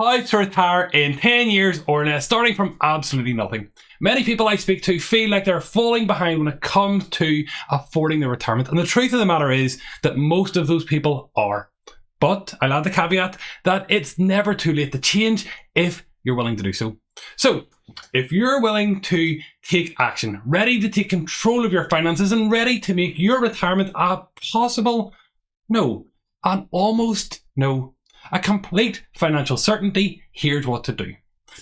How to retire in 10 years or less, starting from absolutely nothing. Many people I speak to feel like they're falling behind when it comes to affording their retirement, and the truth of the matter is that most of those people are. But I'll add the caveat that it's never too late to change if you're willing to do so. So, if you're willing to take action, ready to take control of your finances and ready to make your retirement a possible, no, an almost, no, a complete financial certainty, here's what to do.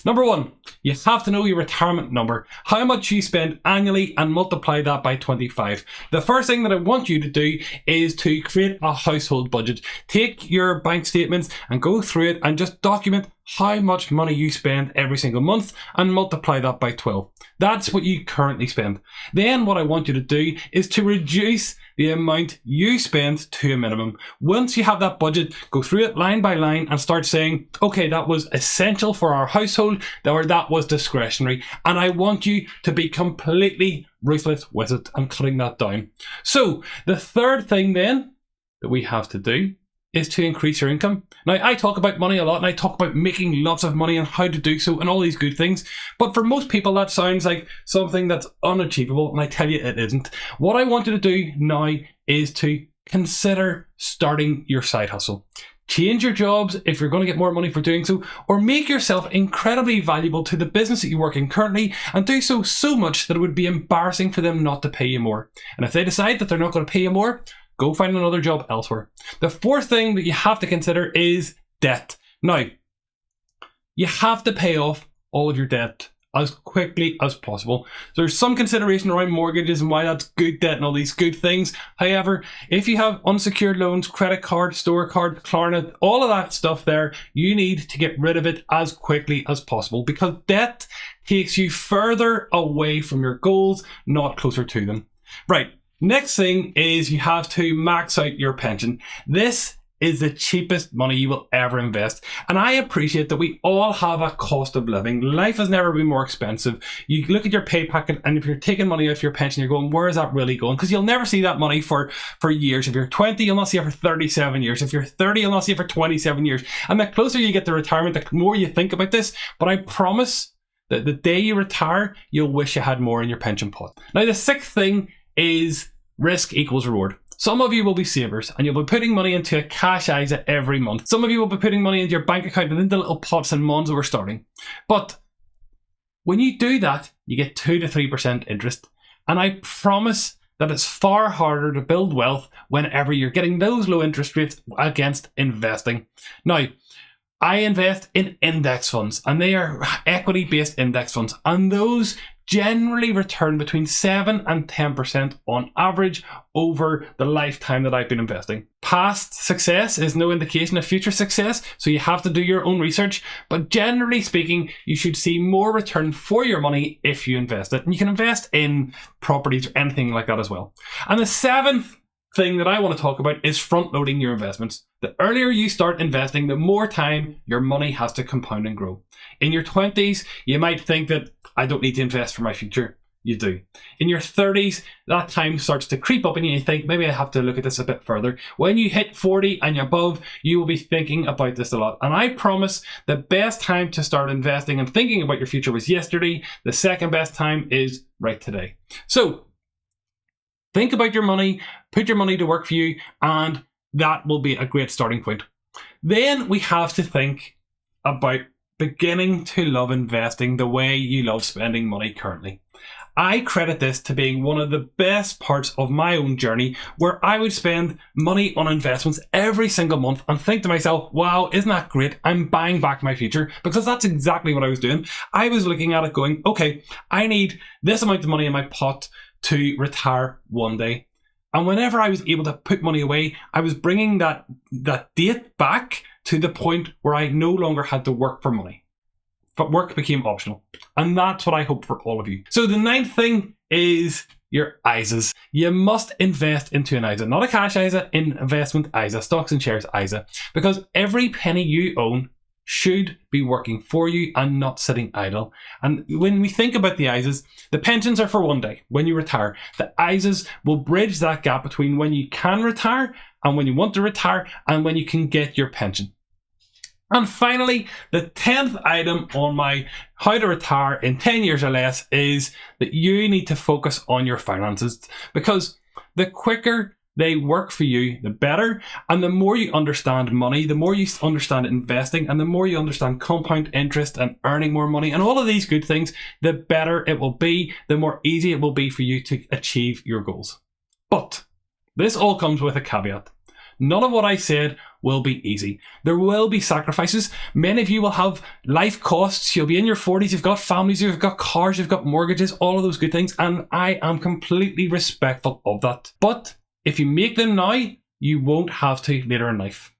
Number one, you have to know your retirement number, how much you spend annually, and multiply that by 25. The first thing that I want you to do is to create a household budget. Take your bank statements and go through it and just document how much money you spend every single month and multiply that by 12. That's what you currently spend. Then what I want you to do is to reduce the amount you spend to a minimum. Once you have that budget, go through it line by line and start saying, okay, that was essential for our household, or that was discretionary. And I want you to be completely ruthless with it and cutting that down. So the third thing then that we have to do is to increase your income. Now, I talk about money a lot and I talk about making lots of money and how to do so and all these good things. But for most people, that sounds like something that's unachievable, and I tell you it isn't. What I want you to do now is to consider starting your side hustle. Change your jobs if you're going to get more money for doing so, or make yourself incredibly valuable to the business that you work in currently, and do so much that it would be embarrassing for them not to pay you more. And if they decide that they're not going to pay you more, go find another job elsewhere. The fourth thing that you have to consider is debt. Now, you have to pay off all of your debt as quickly as possible. There's some consideration around mortgages and why that's good debt and all these good things. However, if you have unsecured loans, credit card, store card, Klarna, all of that stuff there, you need to get rid of it as quickly as possible, because debt takes you further away from your goals, not closer to them. Right. Next thing is you have to max out your pension. This is the cheapest money you will ever invest. And I appreciate that we all have a cost of living. Life has never been more expensive. You look at your pay packet, and if you're taking money out of your pension, you're going, where is that really going? Because you'll never see that money for years. If you're 20, you'll not see it for 37 years. If you're 30, you'll not see it for 27 years. And the closer you get to retirement, the more you think about this. But I promise that the day you retire, you'll wish you had more in your pension pot. Now, the sixth thing is risk equals reward. Some of you will be savers and you'll be putting money into a cash ISA every month. Some of you will be putting money into your bank account and into little pots and monds that we're starting. But when you do that, you get 2 to 3% interest. And I promise that it's far harder to build wealth whenever you're getting those low interest rates against investing. Now, I invest in index funds, and they are equity-based index funds, and those generally return between 7 and 10% on average over the lifetime that I've been investing. Past success is no indication of future success, so you have to do your own research, but generally speaking, you should see more return for your money if you invest it. And you can invest in properties or anything like that as well. And the seventh thing that I want to talk about is front loading your investments. The earlier you start investing, the more time your money has to compound and grow. In your 20s, you might think that I don't need to invest for my future. You do. In your 30s, that time starts to creep up and you think, maybe I have to look at this a bit further. When you hit 40 and above, you will be thinking about this a lot. And I promise the best time to start investing and thinking about your future was yesterday. The second best time is right today. So, think about your money, put your money to work for you, and that will be a great starting point. Then we have to think about beginning to love investing the way you love spending money currently. I credit this to being one of the best parts of my own journey, where I would spend money on investments every single month and think to myself, wow, isn't that great? I'm buying back my future, because that's exactly what I was doing. I was looking at it going, okay, I need this amount of money in my pot to retire one day. And whenever I was able to put money away, I was bringing that date back to the point where I no longer had to work for money. But work became optional. And that's what I hope for all of you. So the ninth thing is your ISAs. You must invest into an ISA, not a cash ISA, investment ISA, stocks and shares ISA. Because every penny you own should be working for you and not sitting idle. And when we think about the ISAs, the pensions are for one day, when you retire. The ISAs will bridge that gap between when you can retire and when you want to retire and when you can get your pension. And finally, the 10th item on my how to retire in 10 years or less is that you need to focus on your finances, because the quicker they work for you, the better. And the more you understand money, the more you understand investing, and the more you understand compound interest and earning more money and all of these good things, the better it will be, the more easy it will be for you to achieve your goals. But this all comes with a caveat. None of what I said will be easy. There will be sacrifices. Many of you will have life costs. You'll be in your 40s, you've got families, you've got cars, you've got mortgages, all of those good things, and I am completely respectful of that. But if you make them now, you won't have to later in life.